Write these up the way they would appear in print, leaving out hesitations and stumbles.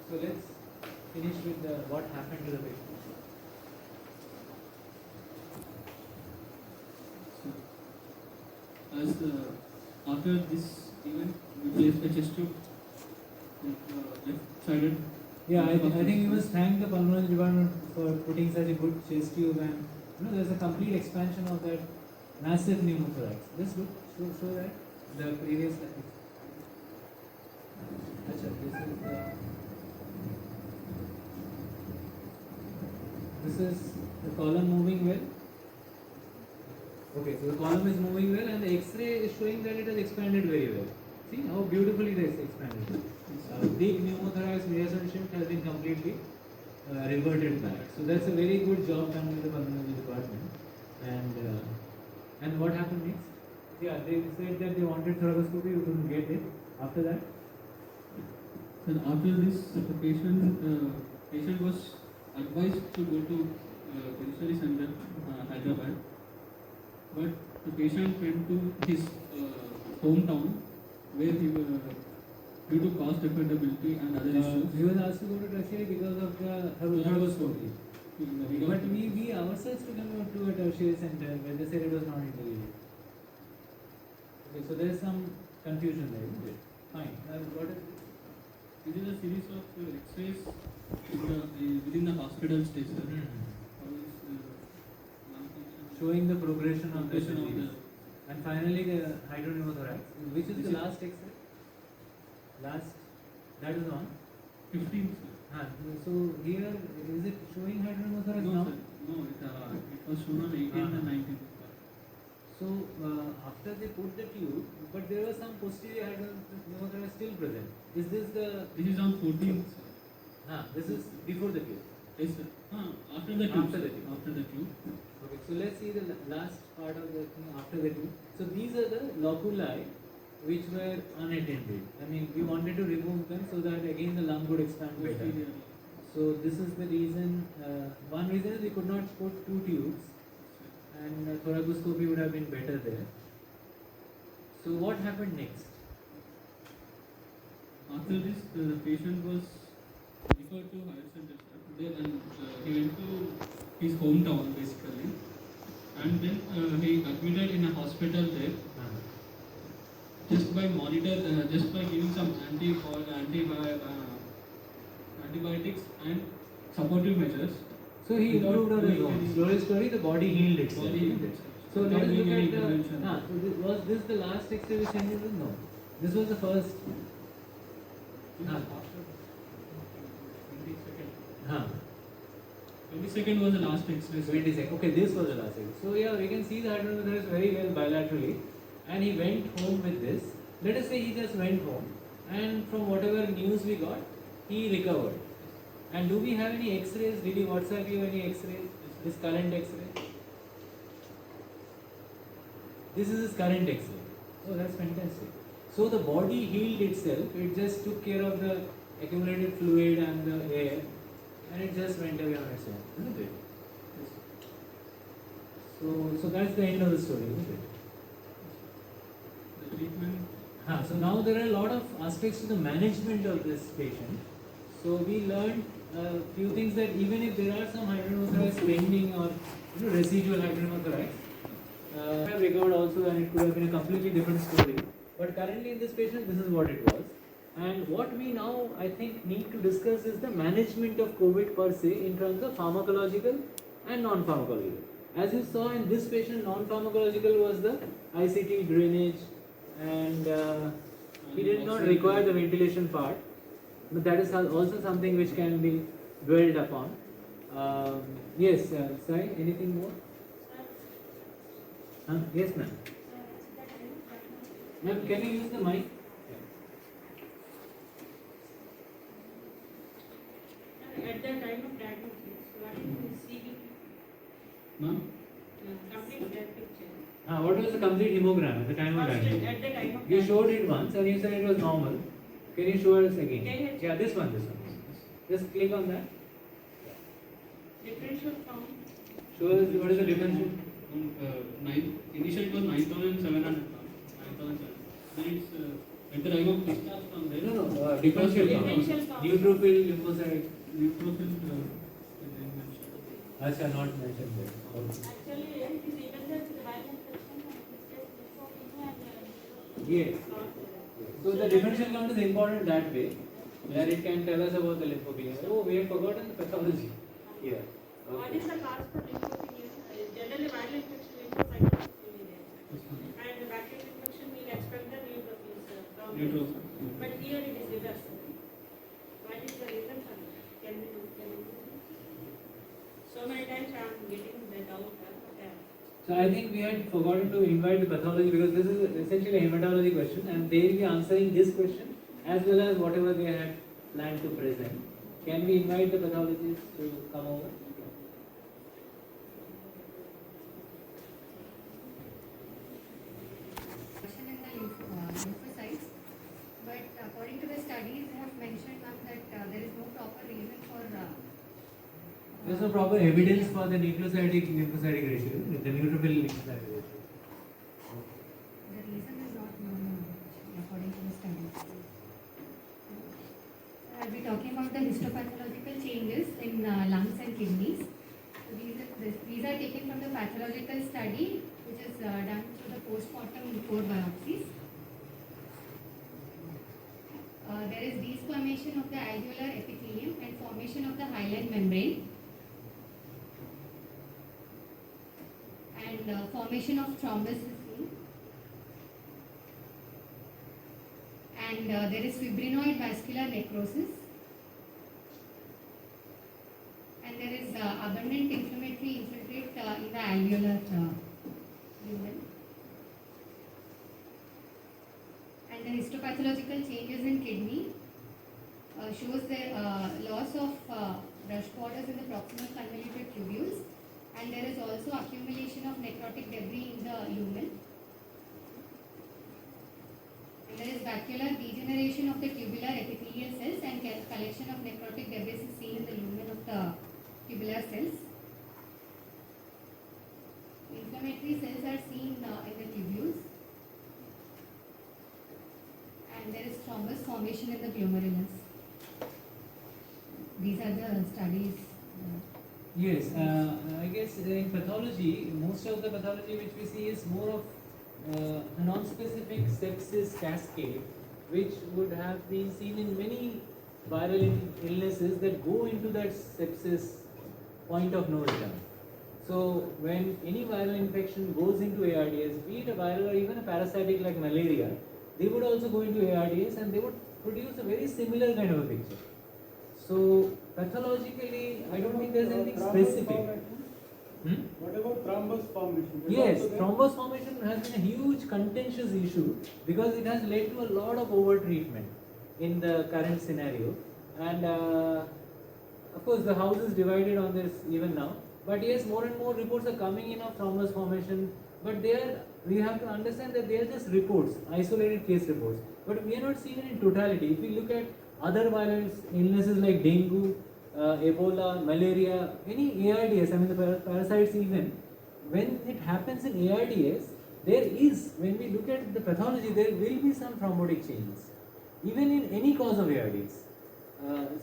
So let's finish with what happened to the patient. So, as after this event, we placed a chest tube left-sided. Yeah, I think you must thank the pulmonary department for putting such a good chest tube, and there's a complete expansion of that massive pneumothorax. Just look, show that the previous. This is the column moving well. Okay, so the column is moving well, and the X-ray is showing that it has expanded very well. See how beautifully it is expanded. Big pneumothorax mediastinal shift has been completely reverted back. So that's a very good job done by the pulmonary department. And what happened next? Yeah, they said that they wanted thoracoscopy, you couldn't get it. After that? So after this, the patient was advised to go to Tertiary Center, Hyderabad. But the patient went to his hometown, where he due to cost affordability and other issues. He was asked to go to tertiary because of the thoracoscopy. But we ourselves took him to a tertiary center where they said it was not intelligent. Okay, so there is some confusion there, isn't it? Fine. What is it? This is a series of X-rays within the hospital station. Showing the progression of the disease. And finally the hydropneumothorax. Which is the last X-ray? Last, that is on? 15th. So here, is it showing hydropneumothorax No, now? sir. No, it was shown on 18th and 19th. So after they put the tube, but there was some posterior hydropneumothorax still present. Is this the? This is on 14th. Sir. This is before the tube. Yes, sir. After the tube. After the tube. After the tube. Okay, so let's see the last part of the thing after the tube. So these are the loculi which were unattended. I mean, we wanted to remove them so that again the lung would expand better. So this is the reason. One reason is we could not put two tubes, and thoracoscopy would have been better there. So what happened next? After this, the patient was referred to higher center, there, and he went to his hometown basically, and then he admitted in a hospital there. Just by giving some antibiotics and supportive measures. So he improved on his own. Slowly the body healed itself. So let us look at the. Was this the last X-ray which ended with? No. This was the first. 22nd was the last X-ray. 22nd. Okay, this was the last X-ray. So yeah, we can see the hydropneumothorax very well bilaterally. And he went home with this. Let us say he just went home, and from whatever news we got, he recovered. And do we have any X-rays? Did he WhatsApp you any X-rays? This current X-ray? This is his current X-ray. Oh, that's fantastic. So the body healed itself. It just took care of the accumulated fluid and the air, and it just went away on its own, isn't it? So that's the end of the story, isn't it? Treatment. So now there are a lot of aspects to the management of this patient. So we learned a few things, that even if there are some hydropneumothorax pending or residual hydropneumothorax, have recovered also, and it could have been a completely different story. But currently in this patient, this is what it was. And what we now, I think, need to discuss is the management of COVID per se in terms of pharmacological and non-pharmacological. As you saw in this patient, non-pharmacological was the ICT drainage, and he did not require the ventilation part, but that is also something which can be dwelled upon. Yes, Sai, anything more? Yes, ma'am. Ma'am, can you use the mic? At the time of diagnosis, what is the CBP? Ma'am? Complete that picture. What was the complete hemogram at the time of diagnosis? At the time of You diagnosis. showed it once and you said it was normal. Can you show us again? Yes. Yeah, this one. Just click on that. Differential from Show us what is the difference. Initially it was 9,700 pounds. 9,700. Then it's Whether I will discharge from there. Differential Differential count. count. Neutrophil, lymphocyte. Neutrophil, I didn't mention. Acha, not mentioned there. Okay. Actually, it is even the viral infection and in this case lymphopenia and Yes. not there. So the differential count is important that way, that it can tell us about the lymphopenia. Oh, we have forgotten the pathology here. What is the cause for lymphopenia? Generally, viral infection lymphocytes will be there. This one. And the bacterial infection will expect the neutrophils from Neutrophil. But here it is reverse. What is the reason for it? Can we so many times I am getting the doubt. So I think we had forgotten to invite the pathology because this is essentially a hematology question and they will be answering this question as well as whatever they had planned to present. Can we invite the pathologists to come over? In the lymphocytes, but according to the studies, they have mentioned that there is no proper reason for. There is no proper evidence for the nucleocytic lymphocytic ratio, the neutrophil lymphocytic ratio. The reason is not known according to the studies. I'll be talking about the histopathological changes in lungs and kidneys. So these are taken from the pathological study which is done through the post-mortem core biopsies. There is desquamation of the alveolar epithelium and formation of the hyaline membrane. And formation of thrombus is seen. And there is fibrinoid vascular necrosis. And there is abundant inflammatory infiltrate in the alveolar lumen. And the histopathological changes in kidney shows the loss of rush borders in the proximal convoluted tubules. And there is also accumulation of necrotic debris in the lumen. And there is vascular degeneration of the tubular epithelial cells and collection of necrotic debris is seen in the lumen of the tubular cells. Inflammatory cells are seen in the tubules. And there is thrombus formation in the glomerulus. These are the studies. Yes, I guess in pathology, most of the pathology which we see is more of a non-specific sepsis cascade, which would have been seen in many viral illnesses that go into that sepsis point of no return. So when any viral infection goes into ARDS, be it a viral or even a parasitic like malaria, they would also go into ARDS and they would produce a very similar kind of a picture. So pathologically, I don't think there's anything specific. What about thrombus formation? Yes, thrombus formation has been a huge contentious issue because it has led to a lot of over treatment in the current scenario. And of course, the house is divided on this even now. But yes, more and more reports are coming in of thrombus formation. But we have to understand that they are just reports, isolated case reports. But we are not seeing it in totality. If we look at other viral illnesses like dengue, Ebola, malaria, any ARDS, I mean the parasites even, when it happens in ARDS, there is, when we look at the pathology, there will be some thrombotic changes, even in any cause of ARDS.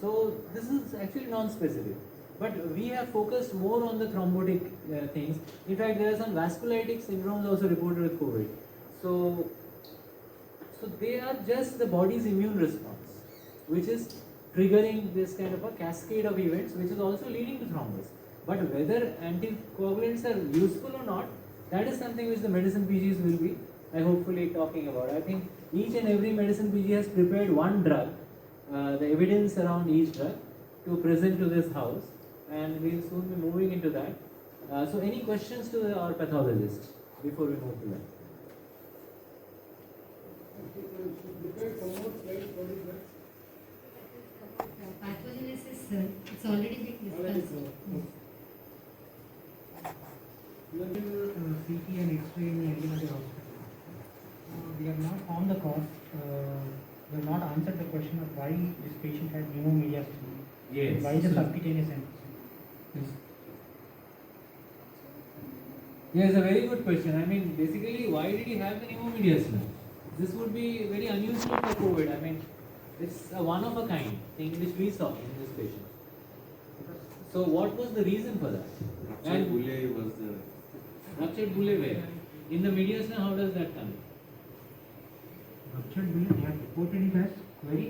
So this is actually non-specific. But we have focused more on the thrombotic things. In fact, there are some vasculitic syndromes also reported with COVID. So they are just the body's immune response, which is triggering this kind of a cascade of events, which is also leading to thrombus. But whether anticoagulants are useful or not, that is something which the medicine PGs will be, hopefully talking about. I think each and every medicine PG has prepared one drug, the evidence around each drug, to present to this house, and we will soon be moving into that. So any questions to our pathologist before we move to that? Pathogenesis, it's already been discussed. CT and X-ray in the elementary hospital. We have not found the cause. We have not answered the question of why this patient had pneumomediastinum. Yes. Why the subcutaneous emphysema? Yes, a very good question. I mean, basically, why did he have the pneumomediastinum? this would be very unusual for COVID. I mean, it's a one of a kind thing which we saw in this patient. So what was the reason for that? Ruptured bullae was the Ruptured bullae where? In the mediastinum, how does that come? Ruptured bullae, they have reported it as very